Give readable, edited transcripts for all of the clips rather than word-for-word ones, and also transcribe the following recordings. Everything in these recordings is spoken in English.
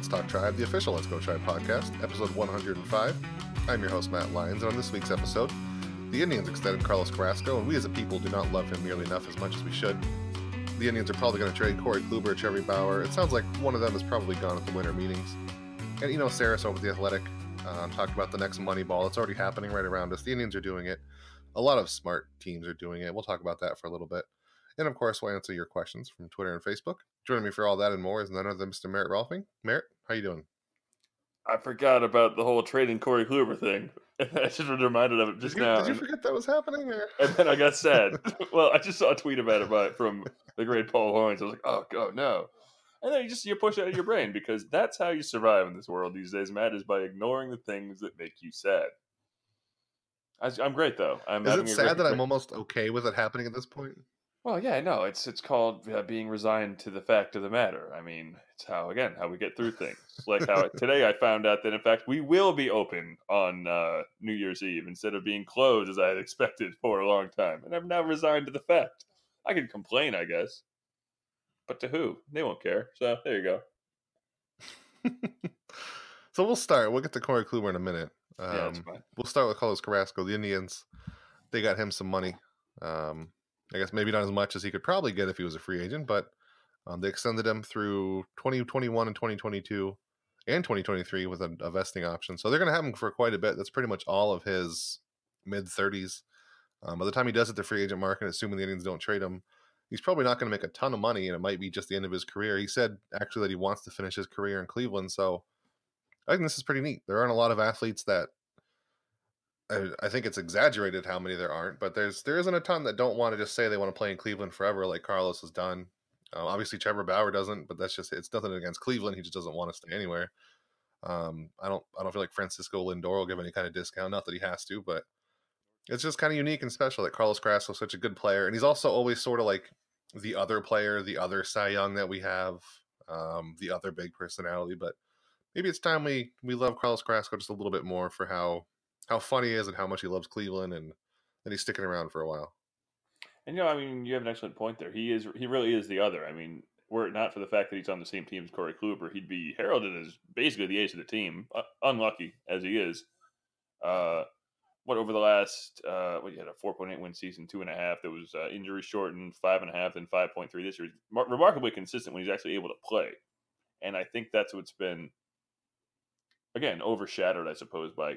Let's Talk Tribe, the official Let's Go Tribe podcast, episode 105. I'm your host, Matt Lyons, and on this week's episode, the Indians extended Carlos Carrasco, and we as a people do not love him nearly enough as much as we should. The Indians are probably going to trade Kluber, Bauer. It sounds like one of them is probably gone at the winter meetings. And, Saris over at The Athletic talked about the next Moneyball. It's already happening right around us. The Indians are doing it. A lot of smart teams are doing it. We'll talk about that for a little bit. And, of course, we'll answer your questions from Twitter and Facebook. Joining me for all that and more is none other than Mr. Merritt Rolfing. Merritt, how you doing? I forgot about the whole trading Corey Kluber thing. I just was reminded of it just now. Did you forget that was happening? Or? And then I got sad. Well, I just saw a tweet about it from the great Paul Hoynes. I was like, oh, no. And then you push it out of your brain because that's how you survive in this world these days, Matt, is by ignoring the things that make you sad. I'm great, though. Is it sad that I'm almost okay with it happening at this point? Well, yeah, no, it's called being resigned to the fact of the matter. I mean, it's how we get through things. Like how today I found out that, in fact, we will be open on New Year's Eve instead of being closed as I had expected for a long time. And I'm now resigned to the fact. I can complain, I guess. But to who? They won't care. So there you go. So we'll start. We'll get to Corey Kluber in a minute. Yeah, that's fine. We'll start with Carlos Carrasco. The Indians, they got him some money. I guess maybe not as much as he could probably get if he was a free agent, but they extended him through 2021 and 2022 and 2023 with a vesting option. So they're going to have him for quite a bit. That's pretty much all of his mid-30s. By the time he does hit the free agent market, assuming the Indians don't trade him, he's probably not going to make a ton of money, and it might be just the end of his career. He said, actually, that he wants to finish his career in Cleveland, so I think this is pretty neat. There aren't a lot of athletes that I think it's exaggerated how many there aren't, but there isn't a ton that don't want to just say they want to play in Cleveland forever like Carlos has done. Obviously, Trevor Bauer doesn't, but it's nothing against Cleveland. He just doesn't want to stay anywhere. I don't feel like Francisco Lindor will give any kind of discount. Not that he has to, but it's just kind of unique and special that Carlos Carrasco is such a good player, and he's also always sort of like the other player, the other Cy Young that we have, the other big personality. But maybe it's time we love Carlos Carrasco just a little bit more for how fun he is and how much he loves Cleveland, and that he's sticking around for a while. And, you have an excellent point there. He really is the other. I mean, were it not for the fact that he's on the same team as Corey Kluber, he'd be heralded as basically the ace of the team, unlucky as he is. Over the last, you had a 4.8 win season, 2.5 that was injury shortened, 5.5, and 5.3 this year. Remarkably consistent when he's actually able to play. And I think that's what's been, again, overshadowed, I suppose, by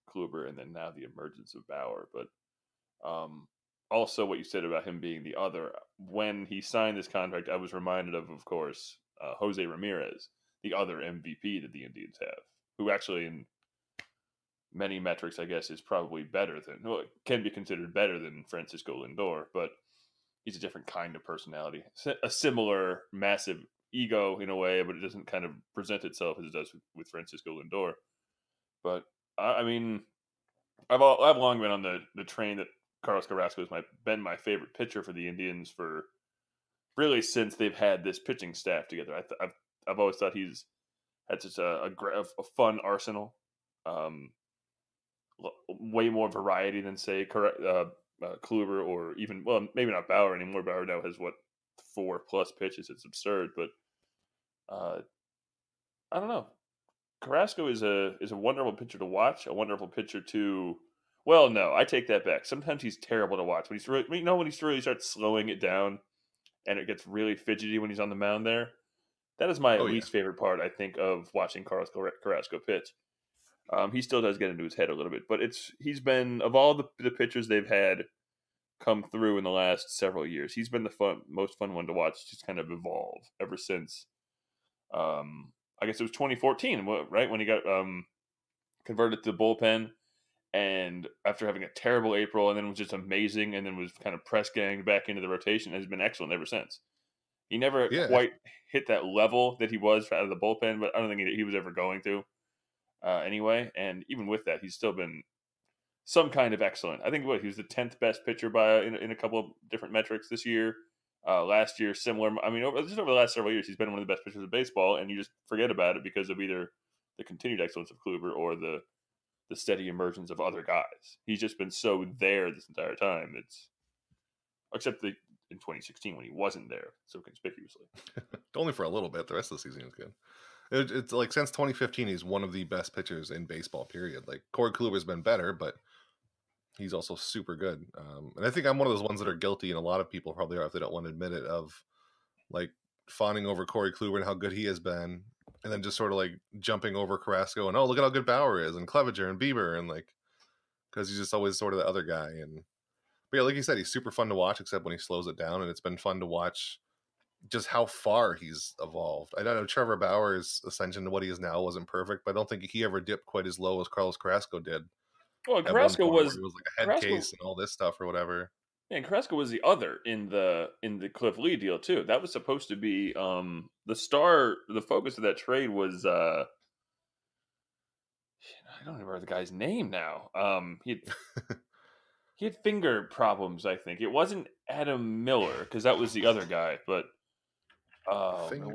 Kluber and then now the emergence of Bauer. But also what you said about him being the other. When he signed this contract, I was reminded of course, Jose Ramirez, the other MVP that the Indians have, who actually in many metrics, I guess, is probably can be considered better than Francisco Lindor, but he's a different kind of personality. A similar massive ego in a way, but it doesn't kind of present itself as it does with Francisco Lindor. But I mean, I've long been on the train that Carlos Carrasco has been my favorite pitcher for the Indians for really since they've had this pitching staff together. I've always thought he's had such a fun arsenal, way more variety than say Kluber or even maybe not Bauer anymore. Bauer now has 4+ pitches. It's absurd, but I don't know. Carrasco is a wonderful pitcher to watch, a wonderful pitcher to. Well, no, I take that back. Sometimes he's terrible to watch. When he really starts slowing it down, and it gets really fidgety when he's on the mound there. That is my least favorite part, I think, of watching Carlos Carrasco pitch. He still does get into his head a little bit, but he's been, of all the pitchers they've had come through in the last several years, he's been the most fun one to watch. Just kind of evolve ever since. I guess it was 2014, right, when he got converted to the bullpen, and after having a terrible April, and then was just amazing, and then was kind of press ganged back into the rotation, has been excellent ever since. He never quite hit that level that he was out of the bullpen, but I don't think he was ever going to anyway. And even with that, he's still been some kind of excellent. I think he was the 10th best pitcher in a couple of different metrics this year. Last year, similar. I mean, over the last several years, he's been one of the best pitchers of baseball, and you just forget about it because of either the continued excellence of Kluber or the steady emergence of other guys. He's just been so there this entire time. Except in 2016 when he wasn't there so conspicuously. Only for a little bit. The rest of the season was good. It's like since 2015, he's one of the best pitchers in baseball. Period. Like Corey Kluber's been better, but he's also super good. And I think I'm one of those ones that are guilty, and a lot of people probably are if they don't want to admit it, of like fawning over Corey Kluber and how good he has been, and then just sort of like jumping over Carrasco and, oh, look at how good Bauer is, and Clevenger and Bieber, and like, because he's just always sort of the other guy. And but yeah, like you said, he's super fun to watch, except when he slows it down, and it's been fun to watch just how far he's evolved. I don't know, Trevor Bauer's ascension to what he is now wasn't perfect, but I don't think he ever dipped quite as low as Carlos Carrasco did Well, at one Carrasco point, where was he was like a head Carrasco. case and all this stuff or whatever. Yeah, and Carrasco was the other in the Cliff Lee deal too. That was supposed to be the star. The focus of that trade was I don't remember the guy's name now. He had finger problems. I think it wasn't Adam Miller because that was the other guy. But Finger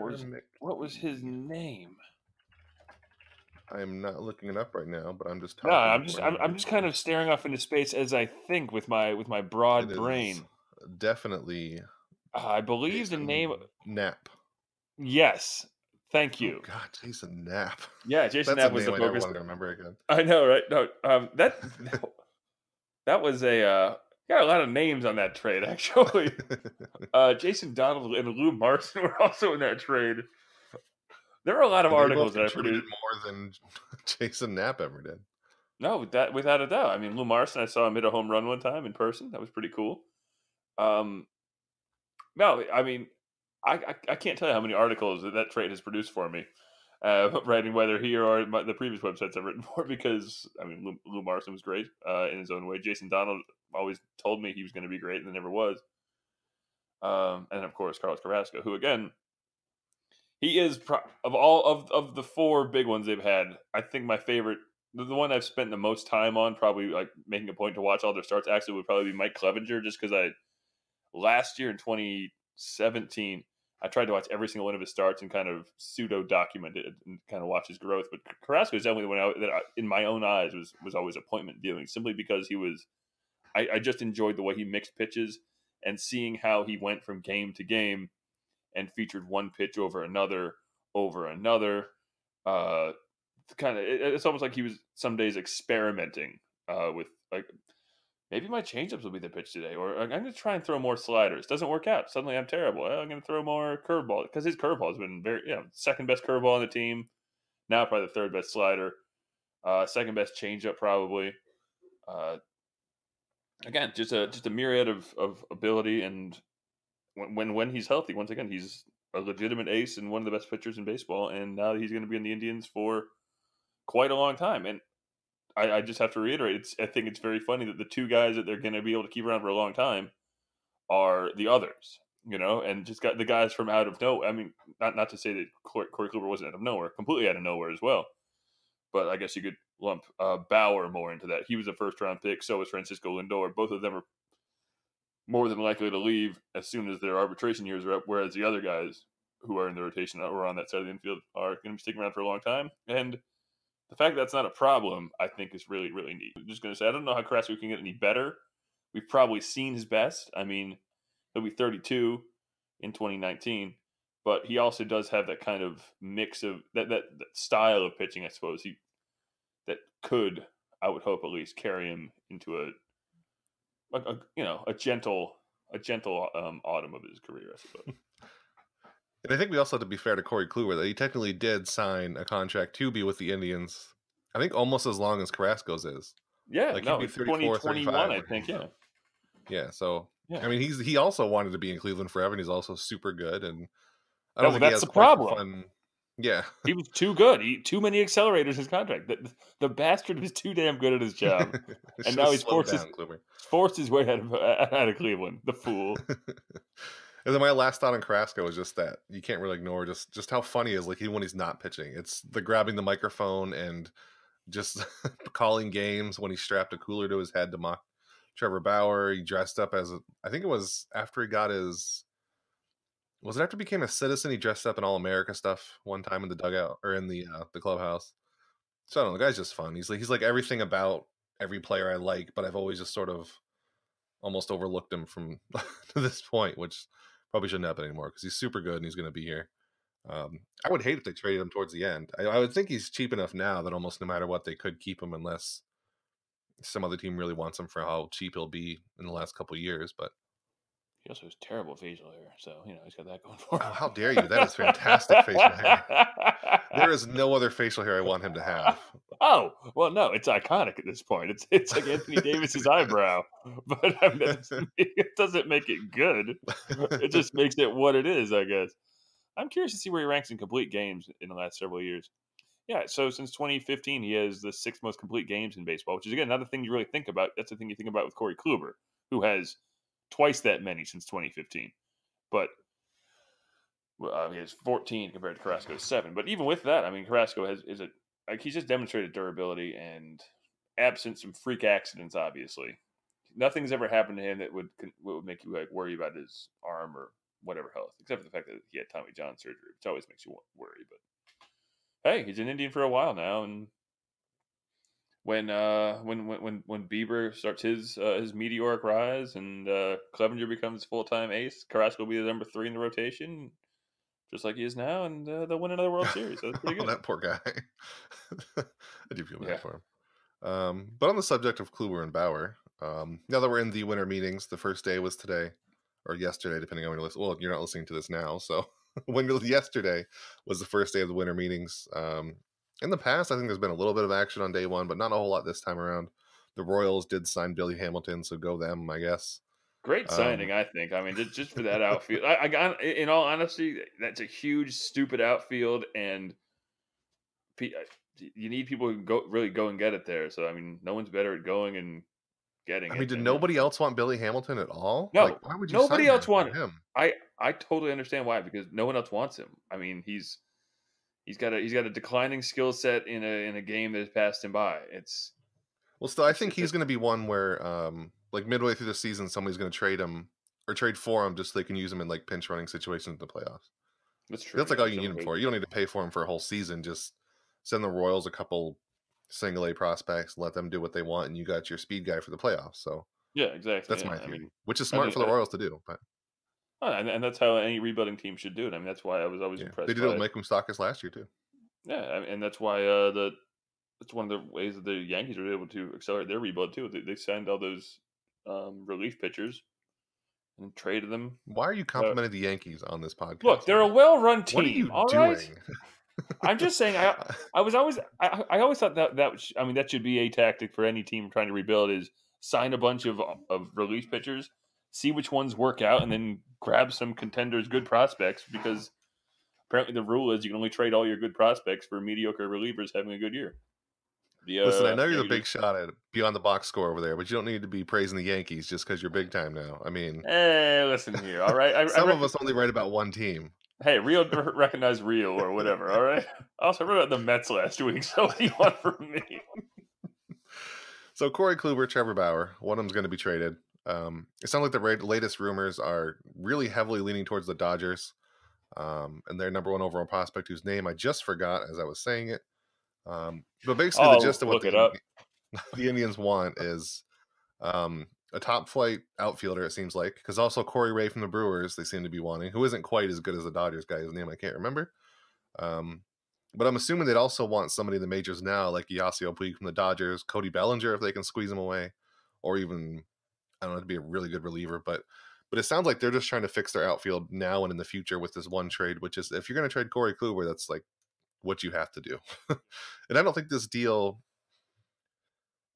what was his McGee. name? I am not looking it up right now, but I'm just No, talking before I I'm just kind of staring off into space as I think with my broad It is brain. definitely I believe the name. Jason Knapp. Yes, thank Oh you. God, Jason Knapp. Yeah, Jason That's a Knapp was the name I never focus. wanted to remember again. I know, right? No, that was a got a lot of names on that trade actually. Jason Donald and Lou Marson were also in that trade. There are a lot of And they both articles that I contributed produced. more than Jason Knapp ever did. No, that without a doubt. I mean, Lou Marson, I saw him hit a home run one time in person. That was pretty cool. Um, no, I mean, I can't tell you how many articles that trade has produced for me. Writing whether he or the previous websites I've written for, because I mean Lou Marson was great in his own way. Jason Donald always told me he was going to be great and never was. And of course Carlos Carrasco, who again he is of all of the four big ones they've had. I think my favorite, the one I've spent the most time on, probably like making a point to watch all their starts, actually would probably be Mike Clevenger, just because last year in 2017, I tried to watch every single one of his starts and kind of pseudo document it and kind of watch his growth. But Carrasco is definitely the one that in my own eyes was always appointment viewing, simply because he was. I just enjoyed the way he mixed pitches and seeing how he went from game to game and featured one pitch over another over another. It's almost like he was some days experimenting with like, maybe my changeups will be the pitch today, or I'm going to try and throw more sliders. Doesn't work out. Suddenly I'm terrible. Well, I'm going to throw more curveball, because his curveball has been very, second best curveball on the team. Now probably the third best slider. Second best changeup probably. Again, just a myriad of ability, and when he's healthy, once again, he's a legitimate ace and one of the best pitchers in baseball. And now he's going to be in the Indians for quite a long time. And I just have to reiterate, I think it's very funny that the two guys that they're going to be able to keep around for a long time are the others, and just got the guys from out of nowhere. I mean, not to say that Corey Kluber wasn't out of nowhere, completely out of nowhere as well. But I guess you could lump Bauer more into that. He was a first-round pick. So was Francisco Lindor. Both of them are more than likely to leave as soon as their arbitration years are up, whereas the other guys who are in the rotation or on that side of the infield are going to be sticking around for a long time. And the fact that that's not a problem, I think, is really, really neat. I'm just going to say, I don't know how Carrasco can get any better. We've probably seen his best. I mean, he'll be 32 in 2019, but he also does have that kind of mix of that style of pitching, I suppose. That could, I would hope, at least carry him into a gentle autumn of his career, I suppose. And I think we also have to be fair to Corey Kluber that he technically did sign a contract to be with the Indians. I think almost as long as Carrasco's is. Yeah, Like no, he'd be it's 34, 2021, 35. I think. Yeah, Yeah. So yeah. I mean, he also wanted to be in Cleveland forever, and he's also super good. And I don't Well, think he that's has the quite the problem. fun. Yeah. He was too good. Too many accelerators in his contract. The bastard was too damn good at his job, and Should now have he's slowed down, Kluber. forced his way out of Cleveland. The fool. And then my last thought on Carrasco was just that you can't really ignore just how funny he is, like even when he's not pitching. It's the grabbing the microphone and just calling games when he strapped a cooler to his head to mock Trevor Bauer. He dressed up as I think it was after he got his. Was it after he became a citizen? He dressed up in all America stuff one time in the dugout or in the clubhouse. So I don't know. The guy's just fun. He's like everything about every player I like, but I've always just sort of almost overlooked him from to this point, which probably shouldn't happen anymore because he's super good and he's going to be here. I would hate if they traded him towards the end. I would think he's cheap enough now that almost no matter what they could keep him unless some other team really wants him for how cheap he'll be in the last couple of years. But He also has terrible facial hair, so he's got that going for oh, him. how dare you? That is fantastic facial hair. There is no other facial hair I want him to have. Oh, well, no, it's iconic at this point. It's like Anthony Davis's eyebrow, but I mean, it doesn't make it good. It just makes it what it is, I guess. I'm curious to see where he ranks in complete games in the last several years. Yeah, so since 2015, he has the sixth most complete games in baseball, which is again another thing you really think about. That's the thing you think about with Corey Kluber, who has twice that many since 2015. But he has 14 compared to Carrasco's 7. But even with that, I mean, Carrasco he's just demonstrated durability and absent some freak accidents. Obviously, nothing's ever happened to him that would make you like worry about his arm or whatever health, except for the fact that he had Tommy John surgery, which always makes you worry. But hey, he's an Indian for a while now, and when Bieber starts his meteoric rise and Clevenger becomes full time ace, Carrasco will be the number 3 in the rotation, just like he is now, and they'll win another World Series. So that's pretty Oh, good. that poor guy. I do feel bad Yeah, for him. But on the subject of Kluber and Bauer, now that we're in the winter meetings, the first day was today or yesterday, depending on when you're listening. Well, you're not listening to this now, so yesterday was the first day of the winter meetings. In the past, I think there's been a little bit of action on day one, but not a whole lot this time around. The Royals did sign Billy Hamilton, so go them, I guess. great Um, signing, I think. I mean, just for that outfield, I got in all honesty, that's a huge, stupid outfield, and you need people who really go and get it there. So I mean, no one's better at going and getting I mean, it did than him. nobody else want Billy Hamilton at all? Like, No, why would you nobody sign him else for wanted. him? I totally understand why, because no one else wants him. I mean, he's got a declining skill set in a game that has passed him by. Well, still, I It's think just he's that going to be one where, like midway through the season, somebody's going to trade him or trade for him just so they can use him in like pinch running situations in the plawhiffs. that's true. That's like Yeah, all he's you need someone him who for. You don't need to pay for him for a whole season. Just send the Royals a couple single A prospects, let them do what they want, and you got your speed guy for the playoffs. So yeah, exactly. that's Yeah, my I mean, theory, which is I smart think, for the Royals to do. But and that's how any rebuilding team should do it. I mean, that's why I was always yeah, they impressed did it by with it. Mike Moustakas last year too. Yeah, and that's why that's one of the ways that the Yankees were able to accelerate their rebuild too. They signed all those relief pitchers and traded them. Why are you Uh, complimenting the Yankees on this Look, podcast, they're a man? well-run What are team. you All right, doing? I'm just saying. I was always I always thought I mean that should be a tactic for any team trying to rebuild is sign a bunch of relief pitchers, see which ones work out, and then grab some contenders, good prospects. Because apparently the rule is you can only trade all your good prospects for mediocre relievers having a good year. The Listen, I know you're the Yankees big shot at beyond the box score over there, but you don't need to be praising the Yankees just because you're big time now. I mean, Hey, listen here. All right, some of us only write about one team. Hey, real recognize real or whatever. All right. I also wrote about the Mets last week. So what do you want from me? So Corey Kluber, Trevor Bauer, one of them's going to be traded. It sounds like the latest rumors are really heavily leaning towards the Dodgers and their number one overall prospect, whose name I just forgot as I was saying it. But basically, the I'll gist of what look it up. the Indians want is a top flight outfielder, it seems like, because also Corey Ray from the Brewers, they seem to be wanting, who isn't quite as good as the Dodgers guy, whose name I can't remember. Um, but I'm assuming they'd also want somebody in the majors now, like Yasiel Puig from the Dodgers, Cody Bellinger, if they can squeeze him away, or even, I don't know, to be a really good reliever. But it sounds like they're just trying to fix their outfield now and in the future with this one trade, which is if you're going to trade Corey Kluber, that's like what you have to do. And I don't think this deal,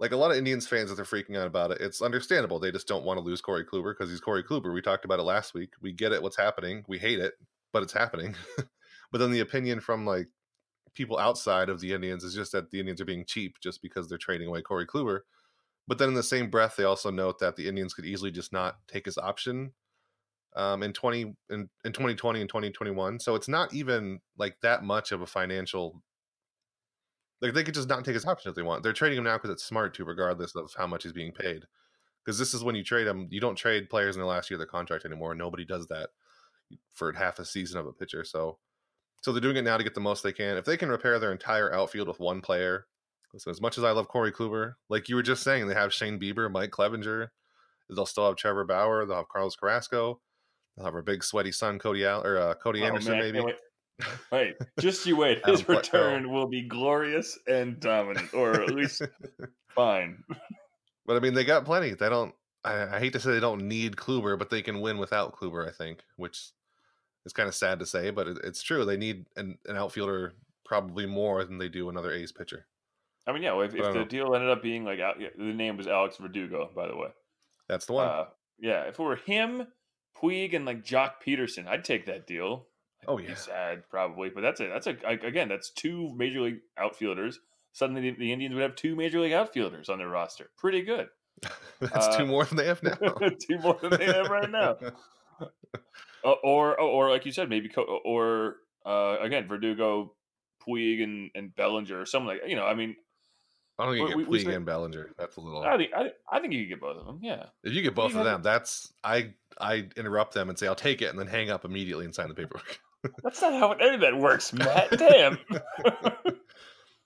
like a lot of Indians fans that they're freaking out about it, it's understandable. They just don't want to lose Corey Kluber because he's Corey Kluber. We talked about it last week. We get it, what's happening. We hate it, but it's happening. But then the opinion from like people outside of the Indians is just that the Indians are being cheap just because they're trading away Corey Kluber. But then in the same breath, they also note that the Indians could easily just not take his option in 2020 and 2021. So it's not even like that much of a financial, like they could just not take his option if they want. They're trading him now because it's smart to, regardless of how much he's being paid. Because this is when you trade him, you don't trade players in the last year of their contract anymore. Nobody does that for half a season of a pitcher. So they're doing it now to get the most they can. If they can repair their entire outfield with one player, listen, as much as I love Corey Kluber, like you were just saying, they have Shane Bieber, Mike Clevenger. They'll still have Trevor Bauer. They'll have Carlos Carrasco. They'll have our big sweaty son, Cody Anderson, Oh man, I can't maybe. wait. Hey, just you wait. Adam His Plutko. return will be glorious and dominant, or at least fine. But I mean, they got plenty. They don't. I hate to say they don't need Kluber, but they can win without Kluber. I think, which is kind of sad to say, but it's true. They need an outfielder probably more than they do another A's pitcher. I mean, yeah, well, But I if don't the know. deal ended up being like, yeah, the name was Alex Verdugo, by the way. That's the one. Uh, yeah, if it were him, Puig, and like Jock Peterson, I'd take that deal. I'd Oh be yeah, sad probably, but again, that's two major league outfielders. Suddenly, the Indians would have two major league outfielders on their roster. Pretty good. that's Uh, two more than they have now. two more than they have right now. Or like you said, maybe again Verdugo, Puig, and Bellinger or something like, I mean, I don't think you get we Puig spent. and Bellinger. That's a little. I think you could get both of them. Yeah, If you get Puig both of has. them, that's I interrupt them and say I'll take it, and then hang up immediately and sign the paperwork. That's not how any of that works, Matt. Damn.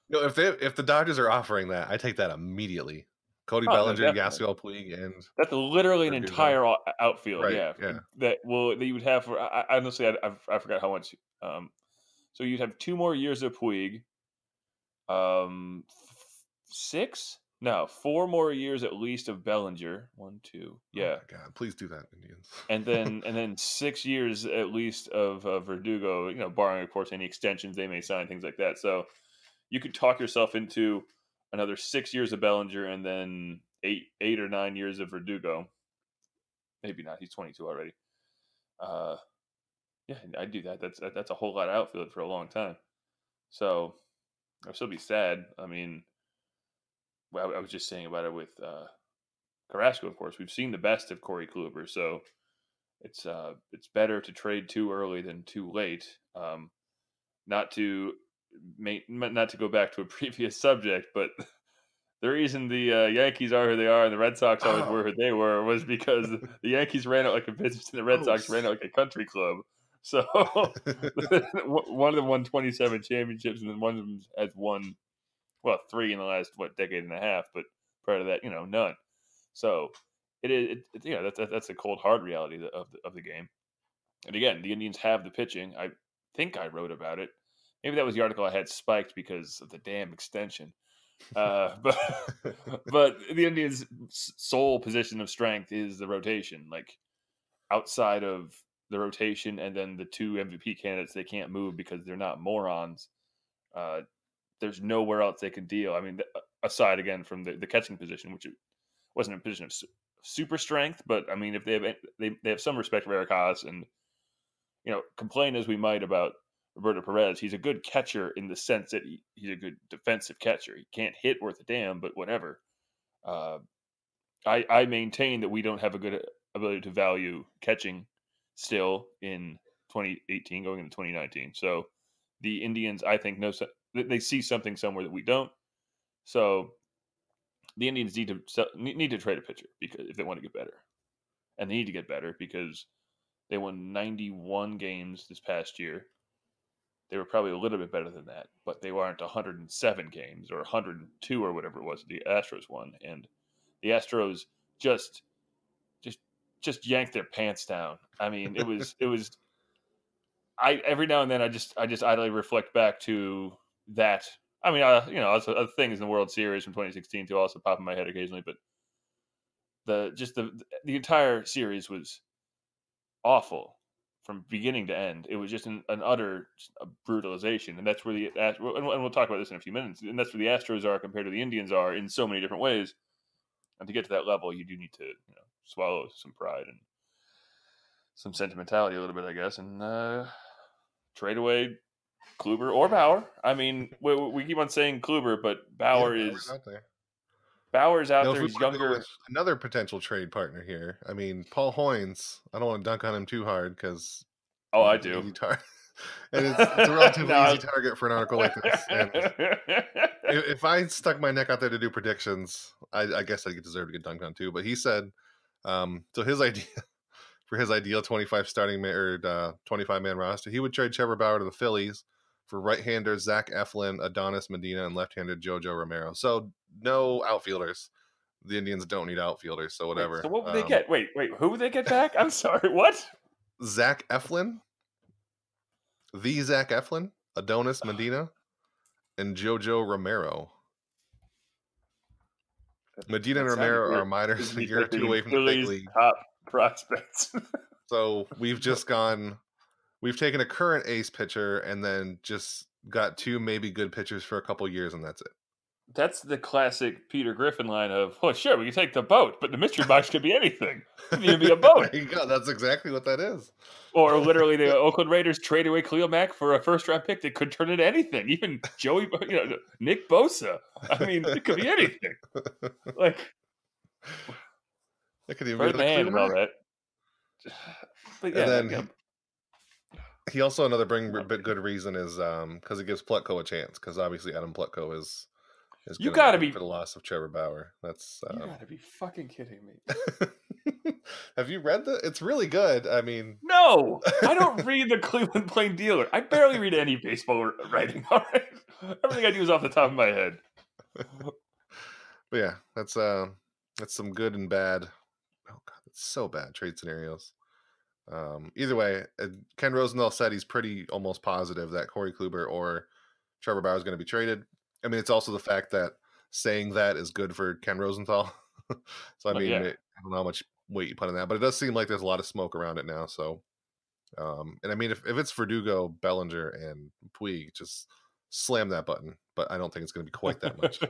No, if the Dodgers are offering that, I take that immediately. Cody Oh no, Bellinger, definitely. Yasiel Puig, and That's literally an Verdugo. entire outfield. Right? Yeah, Yeah. that you would have for. Honestly, I forgot how much. So you'd have 2 more years of Puig. 6? No, 4 more years at least of Bellinger. 1, 2. Oh Yeah, my God! Please do that, Indians. and then 6 years at least of Verdugo. Barring of course any extensions they may sign, things like that. So you could talk yourself into another 6 years of Bellinger, and then 8 or 9 years of Verdugo. Maybe not. He's 22 already. Uh, yeah, I'd do that. That's a whole lot of outfield for a long time. So I'll still be sad. I mean, well, I was just saying about it with Carrasco. Of course, we've seen the best of Corey Kluber, so it's better to trade too early than too late. Not to not to go back to a previous subject, but the reason the Yankees are who they are and the Red Sox always Oh, were who they were was because the Yankees ran it like a business and the Red oh. Sox ran it like a country club. So one of them won 27 championships, and then one of them has won, well, 3 in the last decade and a half. But prior to that, none. So that's a cold hard reality of the game. And again, the Indians have the pitching. I think I wrote about it. Maybe that was the article I had spiked because of the damn extension. But but the Indians' sole position of strength is the rotation. Like outside of the rotation, and then the two MVP candidates they can't move because they're not morons. Uh, there's nowhere else they can deal. I mean, aside again from the catching position, which wasn't a position of super strength, but I mean, if they have some respect for Eric Haas, and complain as we might about Roberto Perez, he's a good catcher in the sense that he's a good defensive catcher. He can't hit worth a damn, but whatever. Uh, I maintain that we don't have a good ability to value catching still in 2018 going into 2019. So the Indians, I think, they see something somewhere that we don't. So the Indians need to trade a pitcher because if they want to get better, and they need to get better because they won 91 games this past year. They were probably a little bit better than that, but they weren't 107 games or 102 or whatever it was the Astros won, and the Astros just just just yanked their pants down. I mean, it was. I every now and then I just idly reflect back to that. I mean, other things in the World Series from 2016 to also pop in my head occasionally, but the entire series was awful from beginning to end. It was just an utter brutalization, and that's where and we'll talk about this in a few minutes. And that's where the Astros are compared to the Indians are in so many different ways. And to get to that level, you do need to swallow some pride and some sentimentality a little bit, I guess, and trade away Kluber or Bauer. I mean, we keep on saying Kluber, but Yeah, Bauer's out there. Bauer's out If there. we He's want to go younger. with another potential trade partner here, I mean, Paul Hoynes. I don't want to dunk on him too hard because Oh, I he's an do. easy target, and it's a relatively No. easy target for an article like this. And if I stuck my neck out there to do predictions, I guess I deserve to get dunked on too. But he said, so his idea for his ideal 25 starting or 25 man roster, he would trade Trevor Bauer to the Phillies for right-hander Zach Eflin, Adonis Medina, and left-hander Jojo Romero. So no outfielders. The Indians don't need outfielders, so Wait, so whatever. what would they get? Wait, who would they get back? I'm sorry, what? Zach Eflin the Zach Eflin, Adonis Medina, and Jojo Romero. Medina and That sounded Romero weird. are minors Is a he year or like two the away from the big Phillies' league. top prospects? So we've taken a current ace pitcher and then just got two maybe good pitchers for a couple years, and that's it. That's the classic Peter Griffin line of, "Well, sure, we can take the boat, but the mystery box could be anything. It could even be a boat." There you go. That's exactly what that is. Or literally, the Oakland Raiders trade away Khalil Mack for a first-round pick that could turn into anything. Even Joey, Nick Bosa. I mean, it could be anything. Like It could even be another Birdman Khalil and all Mack. that. But And yeah, then he also another bit good reason is because it gives Plutko a chance, because obviously Adam Plutko is you going to gotta make up be, for the loss of Trevor Bauer. That's you gotta be fucking kidding me. have you read the? It's really good. I mean, No, I don't read the Cleveland Plain Dealer. I barely read any baseball writing. All right, everything I do is off the top of my head. but yeah, that's some good and bad. Oh god, it's so bad trade scenarios. Either way, Ken Rosenthal said he's pretty almost positive that Corey Kluber or Trevor Bauer is going to be traded. I mean, it's also the fact that saying that is good for Ken Rosenthal. So I But mean, yeah, I don't know how much weight you put on that, but it does seem like there's a lot of smoke around it now. So, and I mean, if it's Verdugo, Bellinger, and Puig, just slam that button. But I don't think it's going to be quite that much.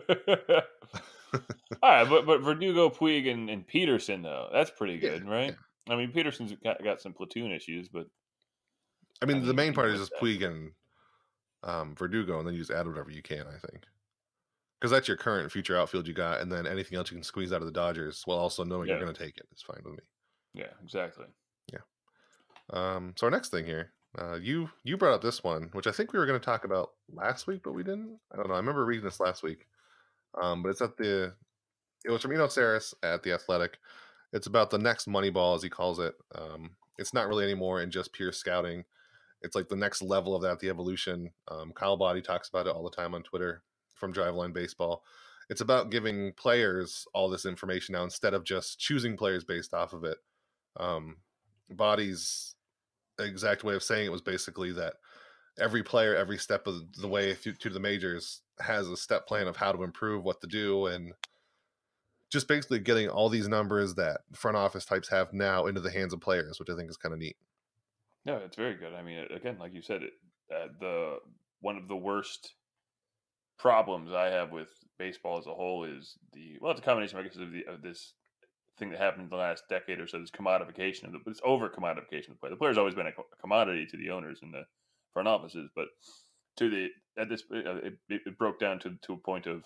all right, but Verdugo, Puig, and Peterson though, that's pretty Yeah, good, yeah. right? I mean, Peterson's got some platoon issues, but I I mean, the mean, main even part is with just that, Puig and Verdugo, and then you just add whatever you can. I think. Because that's your current and future outfield you got, and then anything else you can squeeze out of the Dodgers while also knowing you're yeah, going to take it is fine with me. yeah, exactly. Yeah. So our next thing here, you brought up this one, which I think we were going to talk about last week, but we didn't. I don't know. I remember reading this last week. But it was from Eno Saris at the Athletic. It's about the next Moneyball, as he calls it. It's not really anymore in just pure scouting. It's like the next level of that, the evolution. Kyle Body talks about it all the time on Twitter from Driveline Baseball. It's about giving players all this information now instead of just choosing players based off of it. Um, Body's exact way of saying it was basically that every player, every step of the way to the majors has a step plan of how to improve, what to do, and just basically getting all these numbers that front office types have now into the hands of players, which I think is kind of neat. No, it's very good. I mean, again, like you said, the one of the worst problems I have with baseball as a whole is it's a combination, I guess, of this thing that happened in the last decade or so, this commodification of this over commodification of the play. The player's always been a commodity to the owners and the front offices, but to the at this it broke down to a point of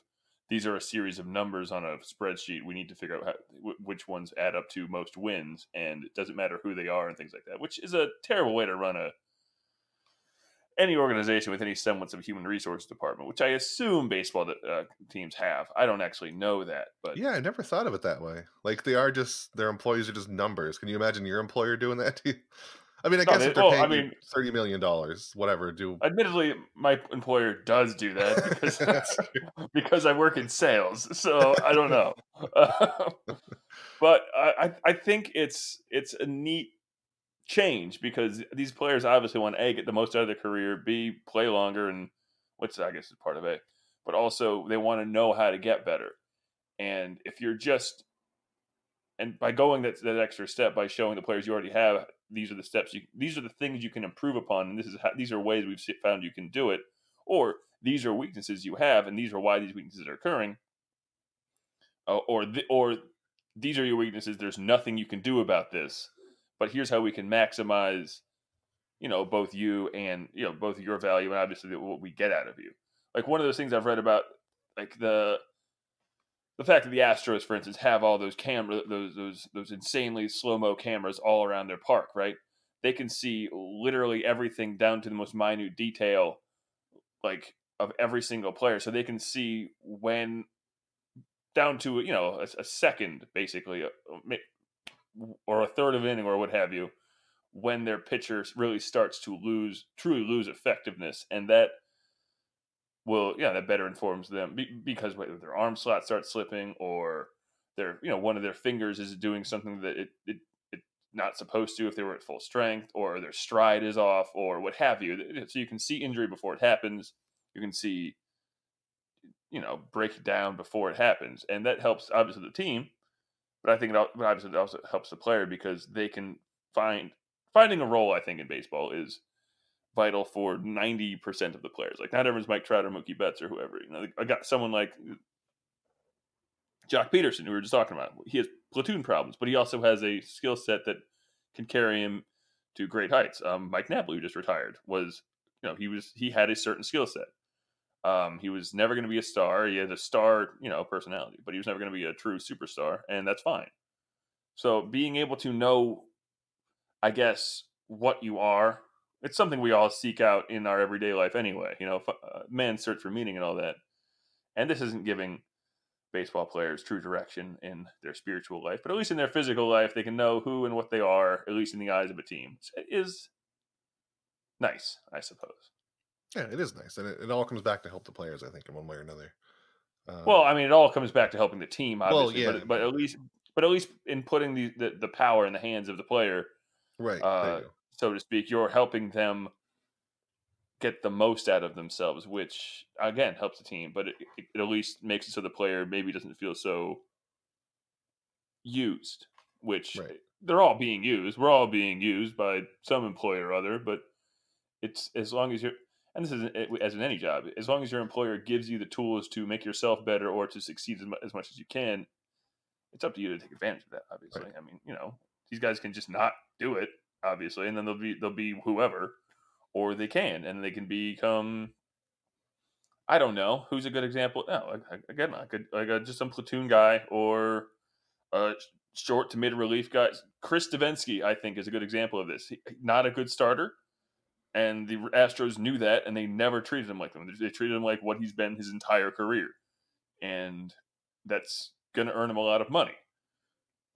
these are a series of numbers on a spreadsheet. We need to figure out which ones add up to most wins, and it doesn't matter who they are and things like that, which is a terrible way to run any organization with any semblance of human resource department, which I assume baseball teams have. I don't actually know that, but Yeah, I never thought of it that way. Like their employees are just numbers. Can you imagine your employer doing that to you? I mean, I no. guess if they're I paying you mean, $30 million, whatever, do admittedly, my employer does do that because that's true. because I work in sales, so I don't know. But I think it's a neat change because these players obviously want A, get the most out of their career, B, play longer, and which I guess is part of A, but also they want to know how to get better. And if you're just and by going that extra step by showing the players you already have, these are the steps these are the things you can improve upon, and these are ways we've found you can do it, or these are weaknesses you have, and these are why these weaknesses are occurring, or these are your weaknesses. There's nothing you can do about this, but here's how we can maximize, both you and both your value and obviously what we get out of you. Like one of those things I've read about, like the fact that the Astros, for instance, have all those those insanely slow mo cameras all around their park, right? They can see literally everything down to the most minute detail, like of every single player. So they can see when down to a second, basically, or a third of an inning, or what have you, when their pitcher really starts to truly lose effectiveness, and that that better informs them because whether their arm slot starts slipping or one of their fingers is doing something that it's not supposed to if they were at full strength, or their stride is off, or what have you. So you can see injury before it happens. You can see, break it down before it happens, and that helps obviously the team. But I think obviously it also helps the player because they can finding a role. I think in baseball is vital for 90% of the players. Like not everyone's Mike Trout or Mookie Betts or whoever. I got someone like Jock Peterson, who we were just talking about. He has platoon problems, but he also has a skill set that can carry him to great heights. Mike Napoli, who just retired, he had a certain skill set. He was never going to be a star. He had a star, personality, but he was never going to be a true superstar, and that's fine. So being able to know, I guess, what you are, it's something we all seek out in our everyday life anyway. Man's search for meaning and all that. And this isn't giving baseball players true direction in their spiritual life, but at least in their physical life, they can know who and what they are, at least in the eyes of a team. It is nice, I suppose. Yeah, it is nice, and it all comes back to help the players, I think, in one way or another. Well, I mean, it all comes back to helping the team, Well, obviously, yeah, but at least in putting the power in the hands of the player, right. There you go. so to speak, you're helping them get the most out of themselves, which again helps the team, but it at least makes it so the player maybe doesn't feel so used, which Right. they're all being used. We're all being used by some employer or other, but it's as long as you're, and this is as in any job, as long as your employer gives you the tools to make yourself better or to succeed as much as you can, it's up to you to take advantage of that. Obviously, Right. I mean, these guys can just not do it, obviously, and then they'll be whoever, or they can, and they can become. I don't know who's a good example. No, again, just some platoon guy or a short to mid relief guy. Chris Davinsky, I think, is a good example of this. Not a good starter, and the Astros knew that, and they never treated him like them. They treated him like what he's been his entire career, and that's going to earn him a lot of money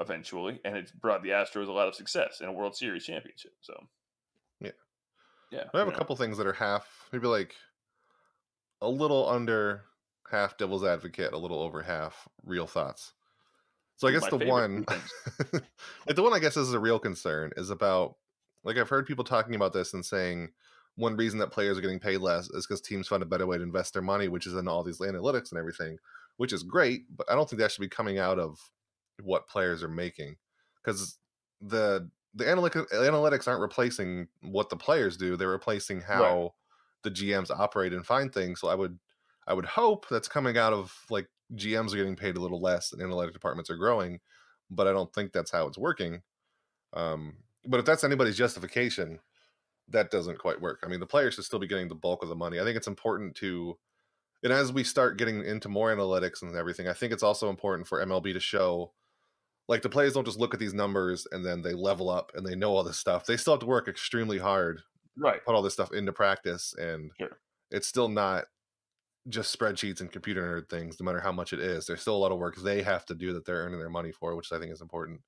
eventually, and it's brought the Astros a lot of success in a World Series championship. So, Yeah. yeah, I have a couple things that are maybe like a little under half devil's advocate, a little over half real thoughts. So I guess my the favorite one, two things. like the one I guess is a real concern is about, like I've heard people talking about this and saying one reason that players are getting paid less is because teams find a better way to invest their money, which is in all these analytics and everything, which is great, but I don't think that should be coming out of what players are making, because the analytics aren't replacing what the players do; they're replacing Right. how the GMs operate and find things. So I would hope that's coming out of like GMs are getting paid a little less and analytic departments are growing, but I don't think that's how it's working. But if that's anybody's justification, that doesn't quite work. I mean, the players should still be getting the bulk of the money. I think it's important and as we start getting into more analytics and everything, I think it's also important for MLB to show, like the players don't just look at these numbers and then they level up and they know all this stuff. They still have to work extremely hard, Right. put all this stuff into practice, and Sure. it's still not just spreadsheets and computer nerd things, no matter how much it is. There's still a lot of work they have to do that they're earning their money for, which I think is important.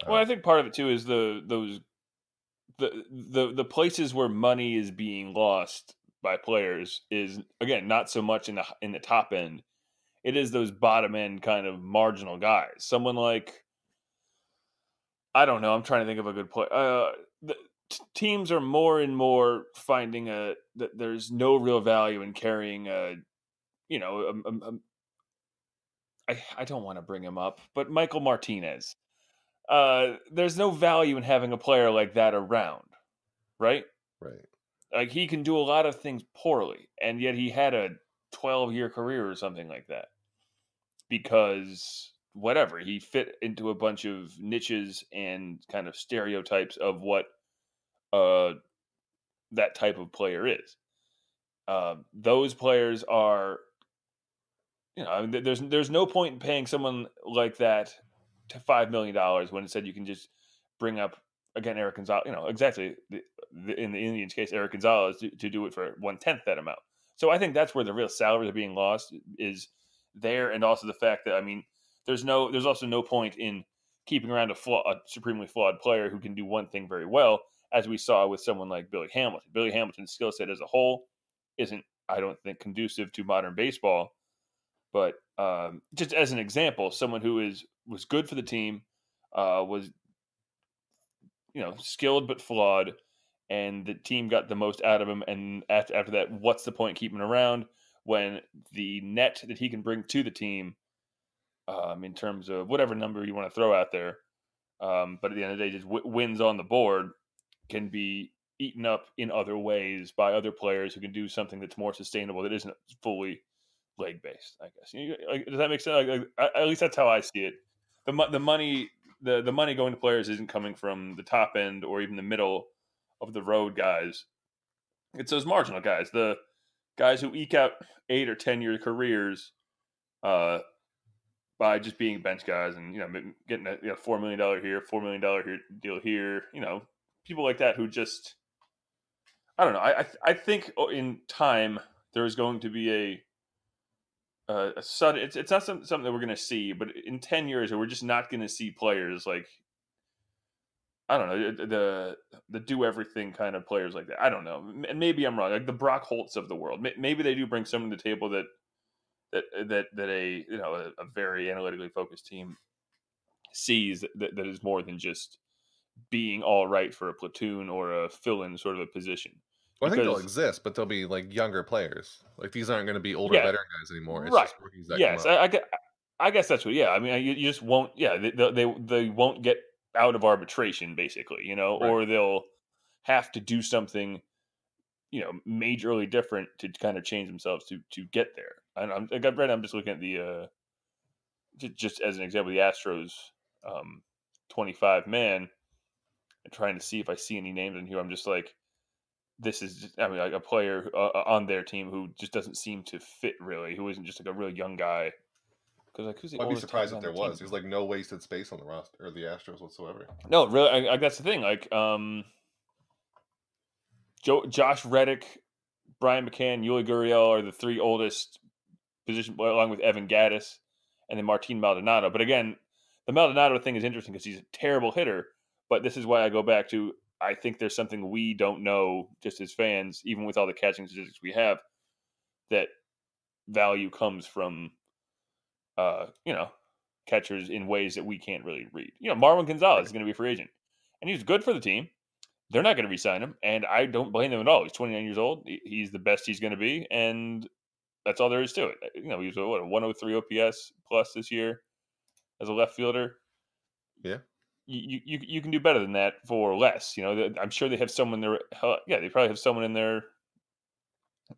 Well, Uh, I think part of it too is the places where money is being lost by players is again not so much in the top end. It is those bottom end kind of marginal guys. Someone like I don't know. I'm trying to think of a good play. Teams are more and more finding that there's no real value in carrying a you know I don't want to bring him up, but Michael Martinez. There's no value in having a player like that around, right? right. Like he can do a lot of things poorly, and yet he had a 12-year career or something like that because whatever he fit into a bunch of niches and kind of stereotypes of what uh, that type of player is. Those players are, I mean, there's no point in paying someone like that to $5 million when instead you can just bring up again Eric Gonzalez. Exactly in the Indians' case, Eric Gonzalez to do it for 1/10 that amount. So I think that's where the real salaries are being lost is there, and also the fact that I mean, there's also no point in keeping around a supremely flawed player who can do one thing very well, as we saw with someone like Billy Hamilton. Billy Hamilton's skill set as a whole isn't, I don't think, conducive to modern baseball. But just as an example, someone who was good for the team, was skilled but flawed, and the team got the most out of him. And after that, what's the point keeping him around when the net that he can bring to the team, in terms of whatever number you want to throw out there, but at the end of the day, just wins on the board, can be eaten up in other ways by other players who can do something that's more sustainable that isn't fully leg based. I guess. Does that make sense? At least that's how I see it. The money the money going to players isn't coming from the top end or even the middle of the road guys. It's those marginal guys, the guys who eke out 8 or 10 year careers, by just being bench guys and getting a $4 million here, $4 million deal here. People like that who just, I don't know. I think in time there is going to be a sudden. It's not something that we're going to see, but in 10 years we're just not going to see players like, I don't know, the do everything kind of players like that. I don't know, and maybe I'm wrong. Like the Brock Holtz of the world. Maybe they do bring someone to the table that a very analytically focused team sees that is more than just being all right for a platoon or a fill-in sort of a position. Well, I think they'll Because exist, but they'll be like younger players. Like these aren't going to be older yeah, veteran guys anymore. It's right, just rookies that come yes, up. I guess that's what. Yeah, I mean, you just won't. Yeah, they won't get out of arbitration, basically. Right. Or they'll have to do something majorly different to kind of change themselves to get there. And I'm just looking at the just as an example, the Astros 25 man, and trying to see if I see any names in here. I'm just like, this is just, I mean, like a player on their team who just doesn't seem to fit really, who isn't just like a real young guy. Because like, who's the I'd be oldest tight surprised end if on there the team? was. There's like no wasted space on the roster or the Astros whatsoever. No, really, that's the thing. Like, Josh Reddick, Brian McCann, Yuli Gurriel are the three oldest position, along with Evan Gaddis, and then Martin Maldonado. But again, the Maldonado thing is interesting because he's a terrible hitter. But this is why I go back to, I think there's something we don't know just as fans, even with all the catching statistics we have, that value comes from, catchers in ways that we can't really read. Marwin Gonzalez Right. is going to be a free agent, and he's good for the team. They're not going to re-sign him, and I don't blame them at all. He's 29 years old. He's the best he's going to be, and that's all there is to it. He was a 103 OPS plus this year as a left fielder. Yeah. You can do better than that for less. I'm sure they have someone there. Yeah, they probably have someone in their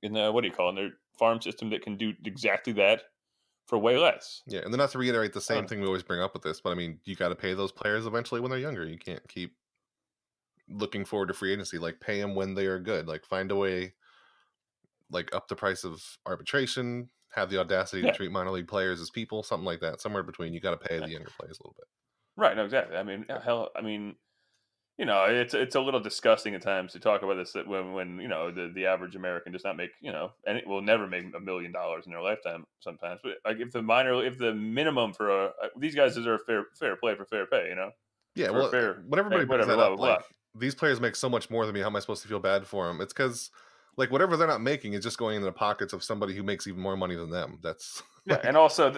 what do you call it, in their farm system that can do exactly that for way less. Yeah. And then not to reiterate the I same don't thing we always bring up with this, but I mean, you got to pay those players eventually when they're younger. You can't keep looking forward to free agency. Like pay them when they are good. Like find a way, like up the price of arbitration, have the audacity to Yeah, treat minor league players as people, something like that. Somewhere between, you got to pay the younger players a little bit. right. No, exactly. I mean, hell, I mean, it's a little disgusting at times to talk about this, that when the average American does not make, and it will never make $1 million in their lifetime sometimes. But like if the minimum for these guys deserve fair play for fair pay, Yeah, for well, fair when everybody brings whatever, that blah up, blah blah. like these players make so much more than me. How am I supposed to feel bad for them? It's because like whatever they're not making is just going into the pockets of somebody who makes even more money than them. That's Yeah, like and also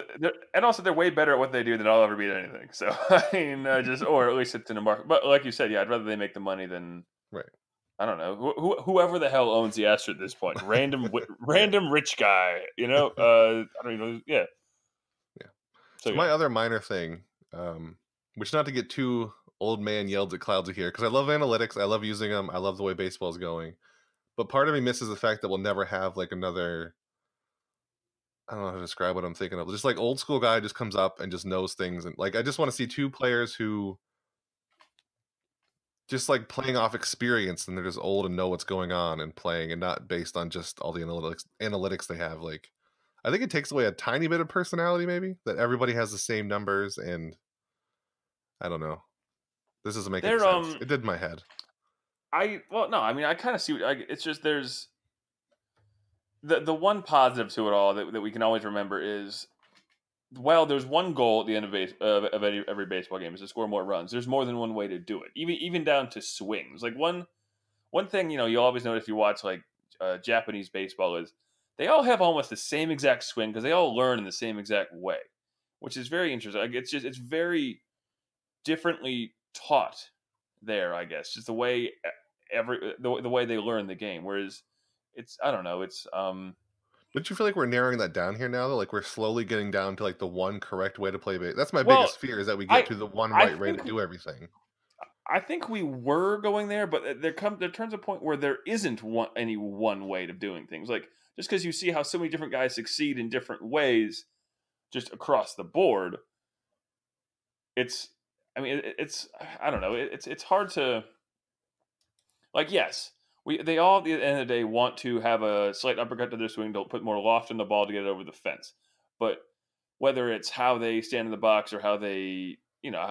they're way better at what they do than I'll ever be at anything. So I mean, or at least it's in the market. But like you said, yeah, I'd rather they make the money than, right. I don't know, whoever the hell owns the Astros at this point, Yeah, random rich guy, I don't even know. Yeah. yeah. So So yeah, my other minor thing, which not to get too old man yelled at clouds of here, because I love analytics, I love using them, I love the way baseball is going, but part of me misses the fact that we'll never have like another. I don't know how to describe what I'm thinking of. Just like old school guy just comes up and just knows things, and like I just want to see two players who just like playing off experience and they're just old and know what's going on and playing and not based on just all the analytics they have. Like I think it takes away a tiny bit of personality, maybe, that everybody has the same numbers, and I don't know. This doesn't make any they're sense. It did in my head. no, I mean, I kind of see. It's just there's the one positive to it all that we can always remember is, well, there's one goal at the end of every baseball game is to score more runs. There's more than one way to do it, even down to swings. Like one thing you always notice if you watch like Japanese baseball is they all have almost the same exact swing because they all learn in the same exact way, which is very interesting. Like it's very differently taught there. I guess just the way the way they learn the game. Whereas it's I don't know. Don't you feel like we're narrowing that down here now, though? Like, we're slowly getting down to, like, the one correct way to play that's my Well, biggest fear is that we get I to the one I right way to think do everything. I think we were going there, but there turns a point where there isn't any one way of doing things. Like just because you see how so many different guys succeed in different ways, just across the board, it's. I mean, it's. I don't know. It's hard to like. Yes, they all at the end of the day want to have a slight uppercut to their swing to put more loft in the ball to get it over the fence, but whether it's how they stand in the box or how they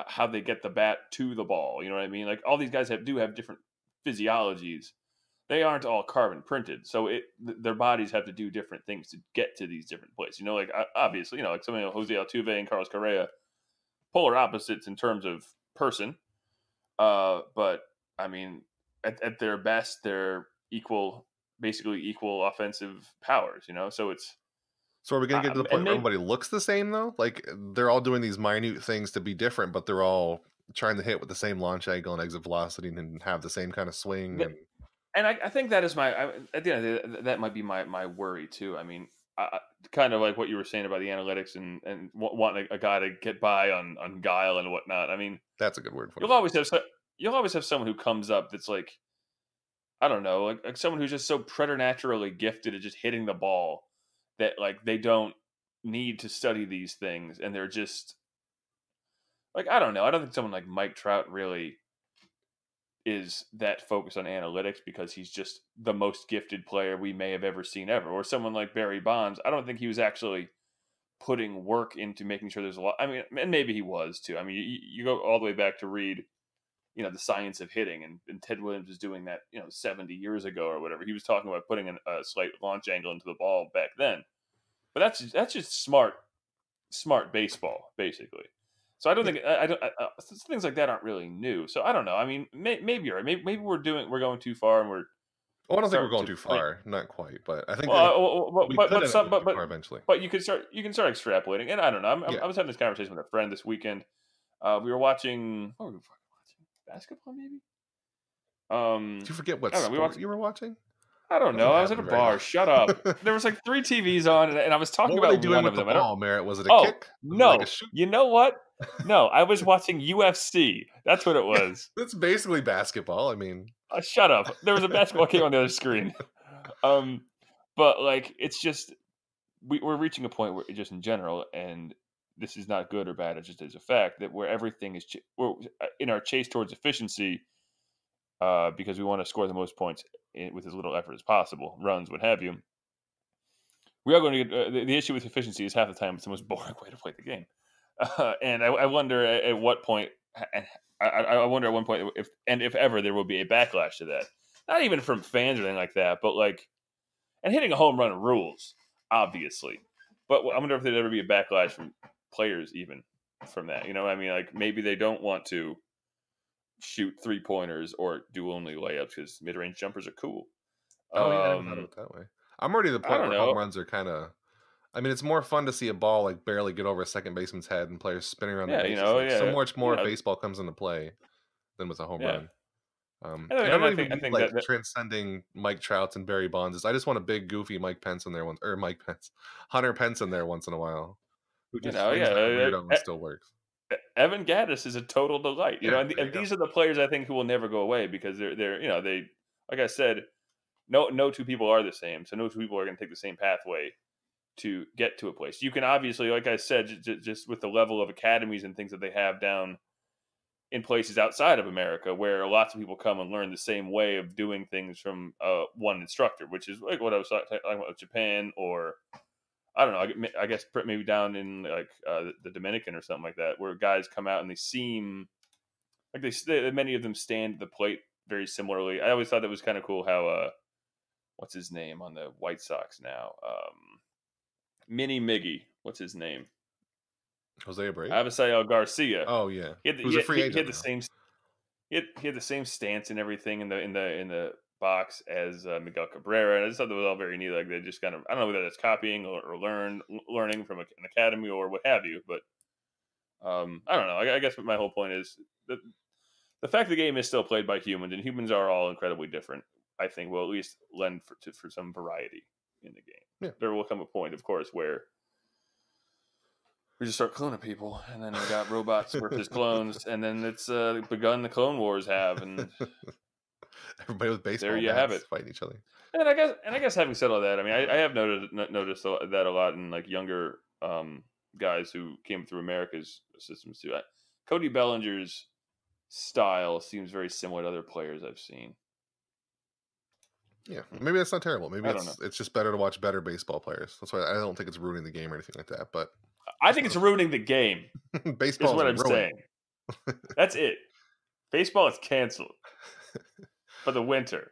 how they get the bat to the ball, you know what I mean? Like all these guys do have different physiologies. They aren't all carbon printed, so their bodies have to do different things to get to these different places. Like obviously, like somebody like Jose Altuve and Carlos Correa, polar opposites in terms of person. But I mean, at their best, they're basically equal offensive powers. So it's So are we gonna get to the point and where maybe everybody looks the same, though? Like, they're all doing these minute things to be different, but they're all trying to hit with the same launch angle and exit velocity and have the same kind of swing and And I think that is at the end of the day, that might be my worry too. I mean, kind of like what you were saying about the analytics and wanting a guy to get by on guile and whatnot. I mean, that's a good word for you'll it. always have you'll always have someone who comes up that's like I don't know, like someone who's just so preternaturally gifted at just hitting the ball that like they don't need to study these things and they're just like I don't know. I don't think someone like Mike Trout really is that focused on analytics because he's just the most gifted player we may have ever seen ever. Or someone like Barry Bonds, I don't think he was actually putting work into making sure there's a lot. I mean, and maybe he was too. I mean, you go all the way back to read, the science of hitting, and Ted Williams was doing that, 70 years ago or whatever. He was talking about putting a slight launch angle into the ball back then. But that's just smart baseball, basically. So I don't think I don't things like that aren't really new. So I don't know. I mean, maybe you're right. Maybe we're going too far, and we're Well, I don't think we're starting going to too like. far, not quite, but I think Well, that we could but end up some going too far eventually. but you can start extrapolating. And I don't know. Yeah. I was having this conversation with a friend this weekend. We were watching. What were we watching? Basketball, maybe. Did you forget what I don't know. We sport watched. you were watching? I don't know. Doesn't I was at a happen very bar. Shut up. often. There was like 3 TVs on, and I was talking What were they about doing one with of the them. I don't. ball, Merritt? Was it a Oh kick? Was it like a no! shoot? You know what? No, I was watching UFC. That's what it Yeah, was. that's basically basketball. I mean, Shut up. There was a basketball game on the other screen. Um, but like, it's just we're reaching a point where just in general, and this is not good or bad. It just is a fact that where everything is we're in our chase towards efficiency, because we want to score the most points with as little effort as possible, runs, what have you. We are going to get the issue with efficiency is half the time it's the most boring way to play the game, and I wonder at what point. I wonder at one point if ever there will be a backlash to that. Not even from fans or anything like that, but like, and hitting a home run rules, obviously. But I wonder if there'd ever be a backlash from players even from that. You know what I mean? Like maybe they don't want to shoot 3-pointers or do only layups because mid-range jumpers are cool. oh yeah, I never thought of it that way. I'm already to the I point don't where home know. runs are kind of. I mean, it's more fun to see a ball like barely get over a second baseman's head and players spinning around the Yeah, bases. Like so yeah, much more baseball comes into play than with a home yeah. run. And I And don't I even mean think like that transcending Mike Trouts and Barry Bonds. I just want a big goofy Mike Pence in there once, or Mike Pence, Hunter Pence in there once in a while, who just swings like a yeah. weirdo and still works. Evan Gaddis is a total delight, Yeah, and, there you and go. these are the players I think who will never go away because they're they like I said, no two people are the same, so no two people are going to take the same pathway to get to a place. You can obviously, like I said, just with the level of academies and things that they have down in places outside of America, where lots of people come and learn the same way of doing things from one instructor, which is like what I was talking about with Japan, or I don't know. I guess maybe down in like the Dominican or something like that, where guys come out and they seem like many of them stand the plate very similarly. I always thought that was kind of cool how what's his name on the White Sox now? Mini Miggy. What's his name? Jose Abreu. Avisail Garcia. Oh yeah, He had, who's a free he had agent the now. same he had the same stance and everything in the box as Miguel Cabrera, and I just thought that was all very neat. Like they just kind of I don't know whether that's copying or learning from an academy or what have you, but I don't know. I guess my whole point is that the fact the game is still played by humans, and humans are all incredibly different, I think will at least lend for some variety in the game. Yeah. There will come a point, of course, where we just start cloning people, and then we got robots versus clones, and then it's begun the Clone Wars have, and Everybody with there baseball you have bats it. fighting each other. And I guess having said all that, I mean, I have noticed that a lot in like younger guys who came through America's systems too. Cody Bellinger's style seems very similar to other players I've seen. Yeah, maybe that's not terrible. Maybe I don't know. it's just better to watch better baseball players. That's why I don't think it's ruining the game or anything like that. But I think it's ruining the game, is baseball is what I'm ruined. saying. That's it. Baseball is canceled for the winter.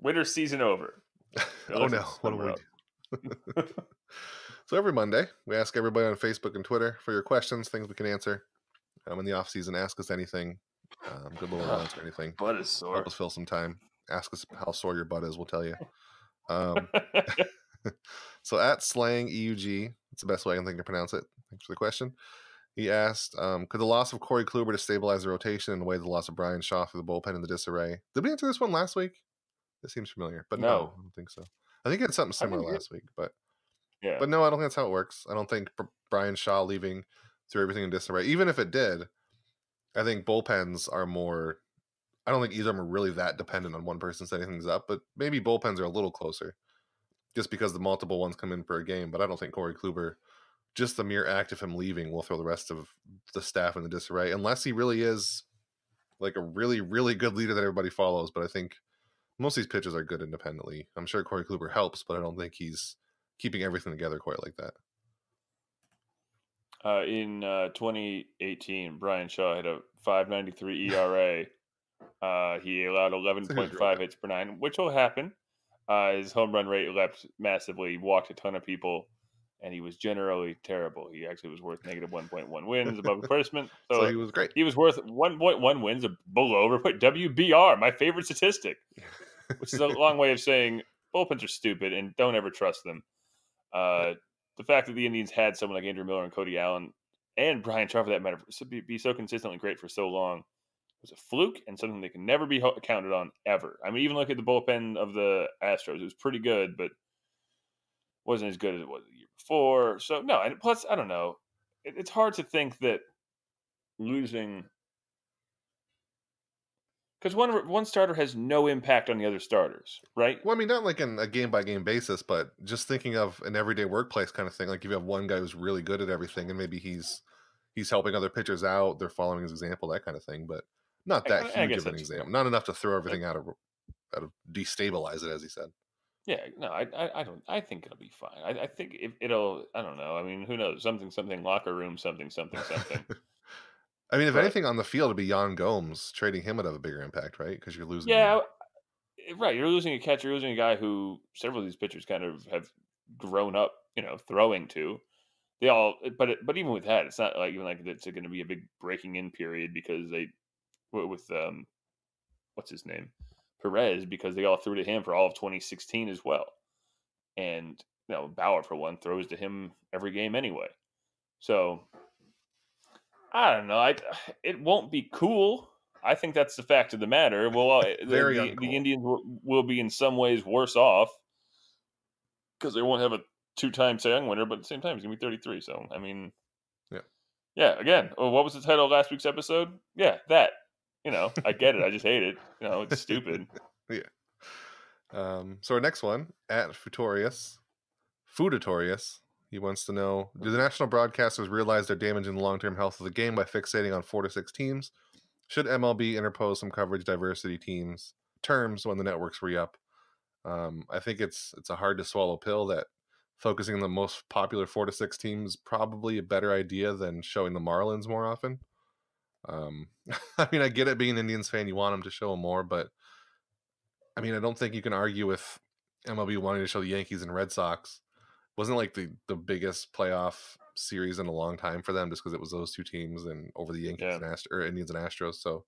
Winter season over. Oh no, what do we do? So every Monday, we ask everybody on Facebook and Twitter for your questions, things we can answer. In the off season, ask us anything. Good little answer anything. Butt is sore. Help us fill some time. Ask us how sore your butt is. We'll tell you. So at Slang EUG, it's the best way I can think to pronounce it. Thanks for the question. He asked, could the loss of Corey Kluber to stabilize the rotation and away the loss of Brian Shaw through the bullpen in the disarray? Did we answer this one last week? This seems familiar, but no, I don't think so. I think it had something similar last week, but no, I don't think that's how it works. I don't think Brian Shaw leaving threw everything in disarray. Even if it did, I think bullpens are more. I don't think either of them are really that dependent on one person setting things up, but maybe bullpens are a little closer just because the multiple ones come in per game. But I don't think Corey Kluber, just the mere act of him leaving, will throw the rest of the staff in the disarray, unless he really is like a really, really good leader that everybody follows. But I think most of these pitchers are good independently. I'm sure Corey Kluber helps, but I don't think he's keeping everything together quite like that. In 2018, Brian Shaw had a 5.93 ERA. He allowed 11.5 hits per nine, which will happen. His home run rate leapt massively. He walked a ton of people, and he was generally terrible. He actually was worth negative 1.1 wins above replacement. So he was great. He was worth 1.1 wins below replacement. WBR, my favorite statistic, which is a long way of saying bullpens are stupid and don't ever trust them. The fact that the Indians had someone like Andrew Miller and Cody Allen and Brian Shaw, for that matter, be so consistently great for so long was a fluke and something that can never be counted on ever. I mean, even look at the bullpen of the Astros. It was pretty good, but wasn't as good as it was the year before. So, no, and plus, I don't know. It's hard to think that losing... Because one starter has no impact on the other starters, right? Well, I mean, not like in a game-by-game basis, but just thinking of an everyday workplace kind of thing. Like if you have one guy who's really good at everything and maybe he's helping other pitchers out, they're following his example, that kind of thing. But not that huge of an example. Not enough to throw everything out of destabilize it, as he said. Yeah, no, I don't. I think it'll be fine. I think it'll. I don't know. I mean, who knows? Something locker room. Something. I mean, if anything on the field, it'd be Yan Gomes. Trading him would have a bigger impact, right? Because you're losing. Yeah, right. You're losing a catcher. You're losing a guy who several of these pitchers kind of have grown up, throwing to. They all, but even with that, it's not like even like it's going to be a big breaking in period because they with what's his name, Perez, because they all threw to him for all of 2016 as well, and Bauer for one throws to him every game anyway. So I don't know. It won't be cool. I think that's the fact of the matter. Well, the Indians will be in some ways worse off because they won't have a two-time Cy Young winner, but at the same time, he's going to be 33. So, I mean, yeah. Again, what was the title of last week's episode? Yeah, that. I get it. I just hate it. It's stupid. Yeah. So our next one, at Futorius, he wants to know, do the national broadcasters realize they're damaging the long-term health of the game by fixating on 4 to 6 teams? Should MLB interpose some coverage diversity terms when the networks re-up? I think it's a hard to swallow pill that focusing on the most popular 4 to 6 teams is probably a better idea than showing the Marlins more often. I mean, I get it, being an Indians fan, you want them to show them more, but I mean, I don't think you can argue with MLB wanting to show the Yankees and Red Sox. Wasn't like the biggest playoff series in a long time for them just because it was those two teams and over the Yankees and Indians and Astros. So,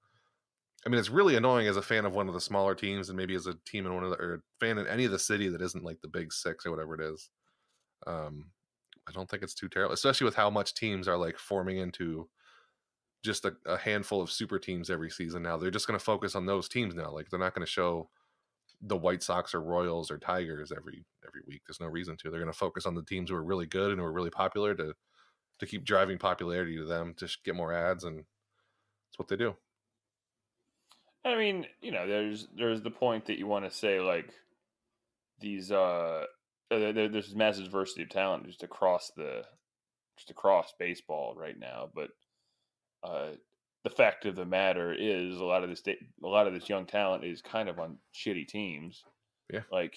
I mean, it's really annoying as a fan of one of the smaller teams and maybe as a team in or a fan in any of the city that isn't like the big 6 or whatever it is. I don't think it's too terrible, especially with how much teams are like forming into just a handful of super teams every season now. They're just going to focus on those teams now. Like they're not going to show the White Sox or Royals or Tigers every week. There's no reason to. They're going to focus on the teams who are really good and who are really popular to keep driving popularity to them to get more ads, and that's what they do. I mean, there's the point that you want to say like these there's massive diversity of talent just across baseball right now, but uh, the fact of the matter is a lot of this young talent is kind of on shitty teams. Yeah, Like,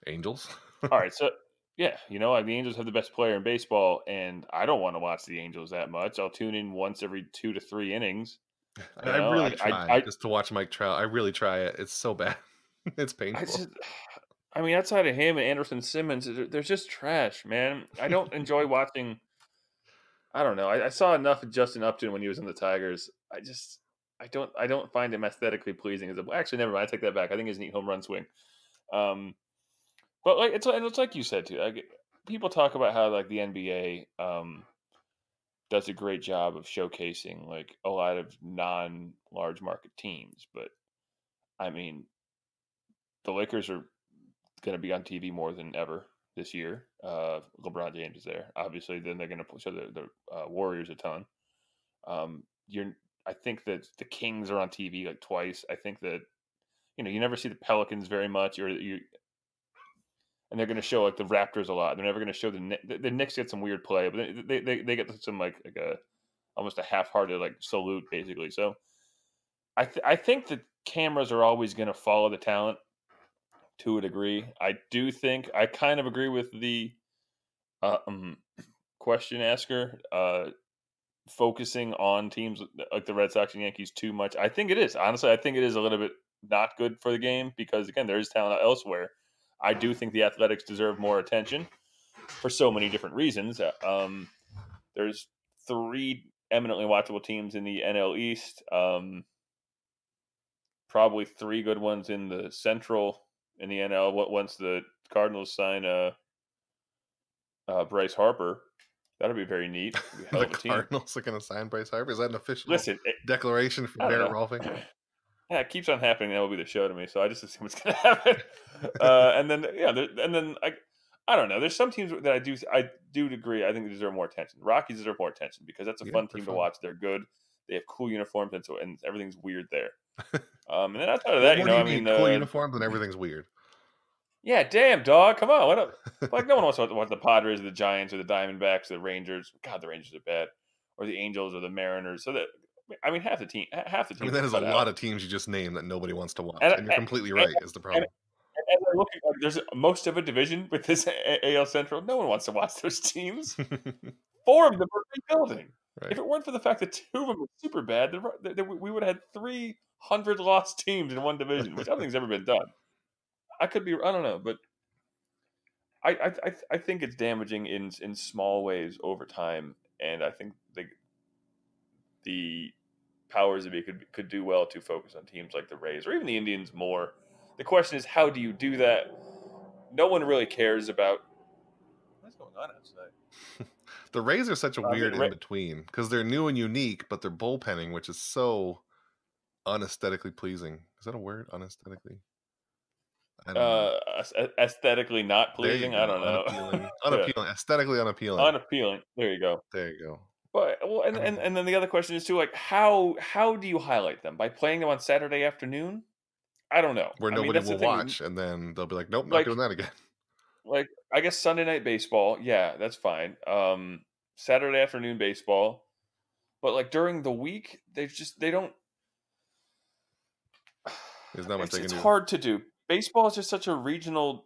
Angels. all right, so yeah, like the Angels have the best player in baseball, and I don't want to watch the Angels that much. I'll tune in once every 2 to 3 innings. I really try just to watch Mike Trout. I really try it. It's so bad. It's I painful. just, I mean, outside of him and Anderson Simmons, they're just trash, man. I don't enjoy watching. I don't know. I saw enough of Justin Upton when he was in the Tigers. I don't find him aesthetically pleasing as a. Actually, never mind. I take that back. I think he's a neat home run swing. Um, but like it's like you said too. Like people talk about how like the NBA does a great job of showcasing like a lot of non large market teams, but I mean the Lakers are going to be on TV more than ever this year. LeBron James is there, obviously. Then they're going to show the Warriors a ton. You're, I think that the Kings are on TV like twice. I think that you never see the Pelicans very much, and they're going to show like the Raptors a lot. They're never going to show the Knicks get some weird play, but they get some like a almost a half-hearted like salute basically. So I think that cameras are always going to follow the talent to a degree. I do think I kind of agree with the uh, um, question asker focusing on teams like the Red Sox and Yankees too much. I think it is. Honestly, I think it is a little bit not good for the game because again, there is talent elsewhere. I do think the Athletics deserve more attention for so many different reasons. There's 3 eminently watchable teams in the NL East. Probably 3 good ones in the Central in the NL. Once the Cardinals sign Bryce Harper, that'll be very neat. Be a hell The of a team. Cardinals are going to sign Bryce Harper. Is that an official Listen, declaration from I don't Barrett know. Rolfing? Yeah, it keeps on happening. That will be the show to me, so I just assume it's going to happen. And then yeah, and then I don't know. There's some teams that I do agree. I think they deserve more attention. Rockies deserve more attention because that's a Yeah, fun they're team to fun. watch. They're good. They have cool uniforms, and everything's weird there. And then outside of What that, more do you I need? mean, Cool uniforms and everything's weird. yeah, damn dog, come on. What up? Like no one wants to watch the Padres or the Giants or the Diamondbacks or the Rangers. God, the Rangers are bad, or the Angels or the Mariners. So that I mean, half the I mean, teams that are is a cut lot out. of teams you just named that nobody wants to watch, And and you're completely and, right. Is the and, problem? and as I look at, like, there's most of a division with this AL Central. No one wants to watch those teams. 4 of them are rebuilding. If Right. it weren't for the fact that 2 of them were super bad, we would have had 300 lost teams in one division, which I don't think has ever been done. I could be, I don't know, but I think it's damaging in small ways over time, and I think the powers that be could do well to focus on teams like the Rays or even the Indians more. The question is, how do you do that? No one really cares about what's going on outside. The Rays are such a I mean, weird in between because they're new and unique, but they're bullpenning, which is so unesthetically pleasing. Is that a word? Unesthetically? I don't know. aesthetically not There you pleasing. I go. don't know. Unappealing. Yeah, Unappealing. Aesthetically unappealing. unappealing. There you go. There you go. But well, and then the other question is too, like how do you highlight them by playing them on Saturday afternoon? I don't know. Where I mean, nobody that's the will thing. watch, and then they'll be like, "Nope, not Like doing that again." like I guess Sunday night baseball, yeah, that's fine. Saturday afternoon baseball, but like during the week, they don't. There's not much they can It's do. hard to do. Baseball is just such a regional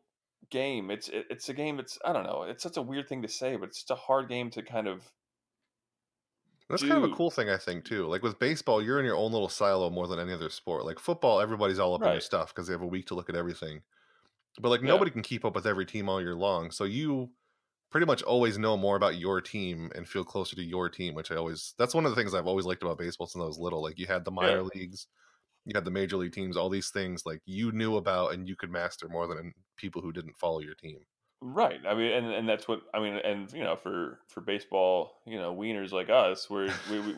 game. It's a game. It's I don't know. It's such a weird thing to say, but it's just a hard game to kind of That's kind of a do. cool thing, I think, too. Like with baseball, you're in your own little silo more than any other sport. Like football, everybody's all up in your Right. stuff because they have a week to look at everything. But like Yeah. nobody can keep up with every team all year long. So you pretty much always know more about your team and feel closer to your team, which that's one of the things I've always liked about baseball since I was little. Like you had the Yeah. minor leagues, you had the major league teams, all these things like you knew about and you could master more than people who didn't follow your team. Right. I mean, and that's what I mean. And for baseball, wieners like us, we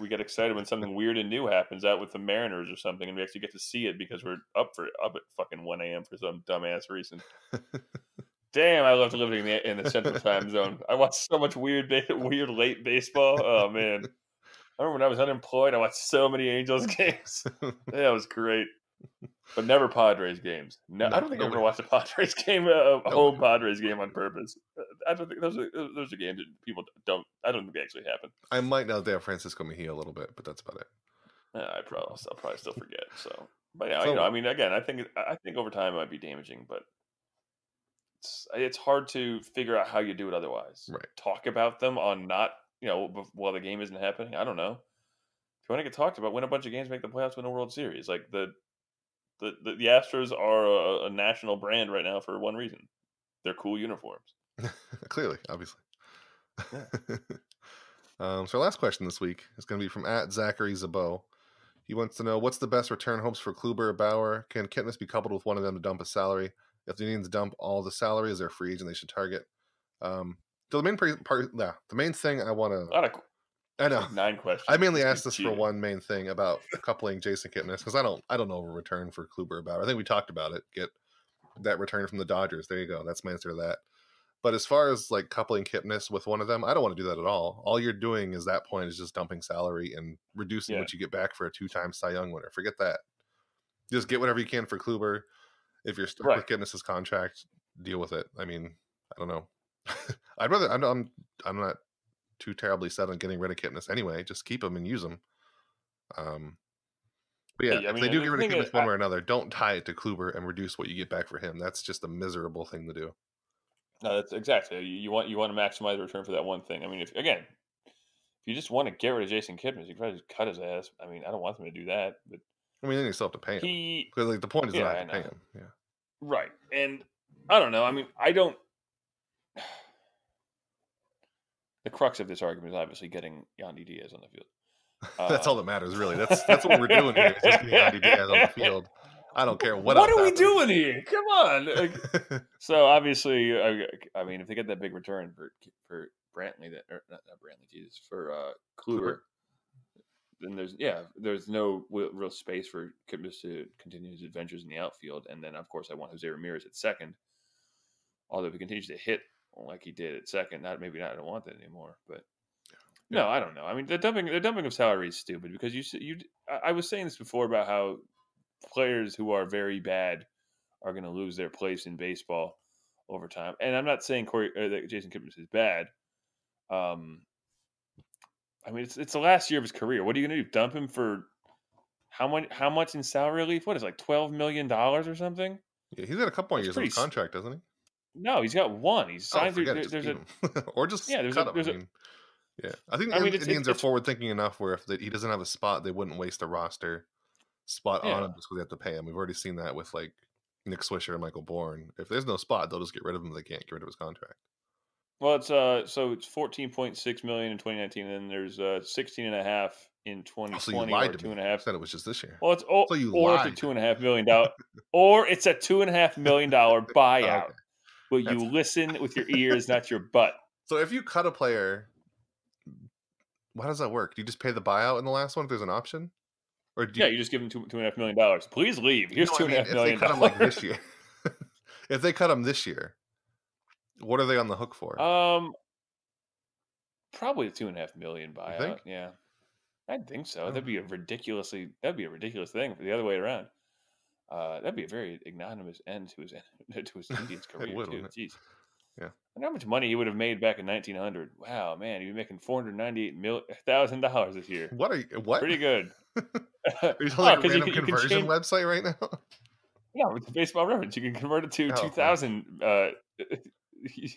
get excited when something weird and new happens out with the Mariners or something, and we actually get to see it because we're up at fucking 1 a.m. for some dumbass reason. Damn, I loved living in the Central Time Zone. I watched so much weird late baseball. Oh man, I remember when I was unemployed, I watched so many Angels games. Yeah, it was great. But never Padres games. No, I No, don't think I've ever nobody watched a has. Padres game, a Nobody home has. Padres game on purpose. I don't think those are games that people don't. I don't think they actually happen. I might know they have Francisco Mejia a little bit, but that's about it. I'll probably still forget. So, but yeah, So I mean, again, I think over time it might be damaging, but it's hard to figure out how you do it otherwise. right. Talk about them on not while the game isn't happening. I don't know. If you want to get talked about, win a bunch of games, make the playoffs, win a World Series. Like the Astros are a national brand right now for one reason. They're cool uniforms. Clearly, obviously. Yeah. So our last question this week is going to be from @Zachary Zabo. He wants to know what's the best return hopes for Kluber or Bauer? Can Kipnis be coupled with one of them to dump a salary? If the Indians dump all the salary, is there a free agent they should target? Um, so the main thing I want A lot of to, I It's know, like 9 I questions. mainly This asked dude's this for cheating. one main thing about coupling Jason Kipnis because I don't know of a return for Kluber or Bauer. I think we talked about it. Get that return from the Dodgers. There you go. That's my answer to that. But as far as like coupling Kipnis with one of them, I don't want to do that at all. All you're doing is that point is just dumping salary and reducing Yeah. what you get back for a 2-time Cy Young winner. Forget that. Just get whatever you can for Kluber. If you're stuck Right. with Kipnis's contract, deal with it. I mean, I don't know. I'd rather. I'm not too terribly set on getting rid of Kipnis anyway. Just keep him and use him. Um, but yeah, Hey, I if mean, they do get the rid of thing is, Kipnis one way or another, don't tie it to Kluber and reduce what you get back for him. That's just a miserable thing to do. no, that's exactly you want to maximize the return for that one thing. I mean, if you just want to get rid of Jason Kipnis, you can probably just cut his ass. I mean, I don't want them to do that, but I mean, then you still have to pay him he, because like the point is yeah, not I to pay know, him. Yeah. right? And I don't know. I mean, I don't. The crux of this argument is obviously getting Yandy Diaz on the field. That's all that matters, really. That's what we're doing here is just getting Yandy Diaz on the field. I don't care what What else are we happens. doing here? Come on. So obviously, I mean, if they get that big return for Brantley, that or not Brantley, Jesus, for Kluber. Kluber, then there's no real space for Kipnis to continue his adventures in the outfield. And then, of course, I want Jose Ramirez at second. Although if he continues to hit like he did at second, maybe not. I don't want that anymore. But Yeah. no, I don't know. I mean, the dumping of salary is stupid because I was saying this before about how players who are very bad are going to lose their place in baseball over time. And I'm not saying that Jason Kipnis is bad. Um, I mean, it's the last year of his career. What are you going to do? Dump him for how much? How much in salary relief? What is it, like $12 million or something? Yeah, he's got a couple more That's years on pretty. his contract, doesn't he? No, he's got one. He's Oh, signed through. forget it. Just There's keep a him, or just yeah. cut him. I There's a. mean, yeah, I think I mean, the Indians are forward thinking enough where if he doesn't have a spot, they wouldn't waste a roster spot on yeah. him just because they have to pay him. We've already seen that with like Nick Swisher and Michael Bourne. If there's no spot, they'll just get rid of him. They can't get rid of his contract. Well, it's 14.6 million in 2019, and then there's 16 and a half in Oh, so you 2020, or lied to two me. and a You half. said it was just this year. Well, So you or it's a lied. $2.5 million, or it's a $2.5 million buyout. Okay, Will that's you listen with your ears, not your butt? so. If you cut a player, how does that work? Do you just pay the buyout in the last one if there's an option, or do Yeah, you? you just give them $2.5 million. Please leave. Here's No, I two and a mean half if they million cut him like this dollars. year. If they cut him this year, what are they on the hook for? um, Probably a $2.5 million You buyout. think? Yeah, I think so. I don't know. That'd be a ridiculous thing for the other way around. That'd be a very ignominious end to his to his Indians It career would, too. wouldn't it? Jeez. Yeah. I wonder how much money he would have made back in 1900. Wow, man, he'd be making $498,000 this year. What are you? What? Pretty good. Are you on Oh, like a because random you can conversion change. website right now? No, it's a baseball reference. You can convert it to Oh, fine. 2000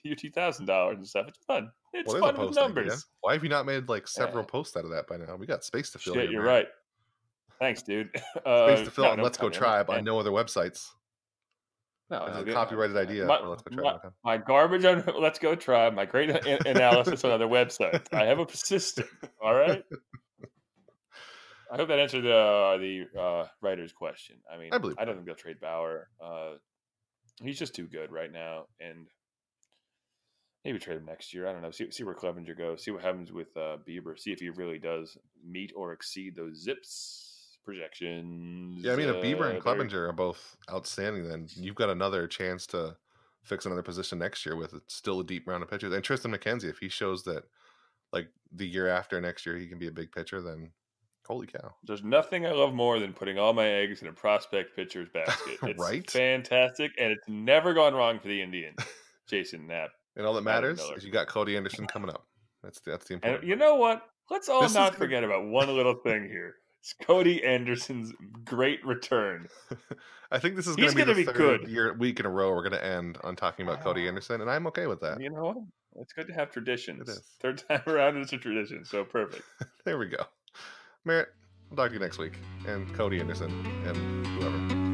your $2,000 and stuff. It's fun. It's Well, there's a fun with post idea. numbers. Why have you not made like several Uh, posts out of that by now? We got space to fill Shit, here, you're man. right. Thanks, dude. Space to fill No, on no, Let's I Go mean, I'm a Tribe on fan. no other websites. No, That's no, a copyrighted idea for Let's Go my, Tribe.com. my garbage on Let's Go Tribe, my great analysis on other websites. I have a system. All right. I hope that answered the writer's question. I I mean, believe I it don't did. think they'll trade Bauer. He's just too good right now, and Maybe trade him next year. I don't know. See where Clevenger goes. See what happens with Bieber. See if he really does meet or exceed those Zips Yeah, I projections. mean, if Bieber and Very Clevenger are both outstanding, then you've got another chance to fix another position next year with still a deep round of pitchers. And Tristan McKenzie, if he shows that, like the year after next year, he can be a big pitcher, then holy cow, There's nothing I love more than putting all my eggs in a prospect pitcher's basket. It's right? fantastic, and it's never gone wrong for the Indians. Jason Knapp, And all that Matty matters Miller. is you got Cody Anderson coming up. That's the And important you part. know what? Let's all This is not gonna. forget about one little thing here. It's Cody Anderson's great return. I think this is going He's to be going to the be third good. week in a row we're going to end on talking about Cody Anderson, and I'm okay with that. You know what? It's good to have It traditions. is. Third time around, it's a tradition. So perfect. There we go. Merritt, I'll talk to you next week, and Cody Anderson, and whoever.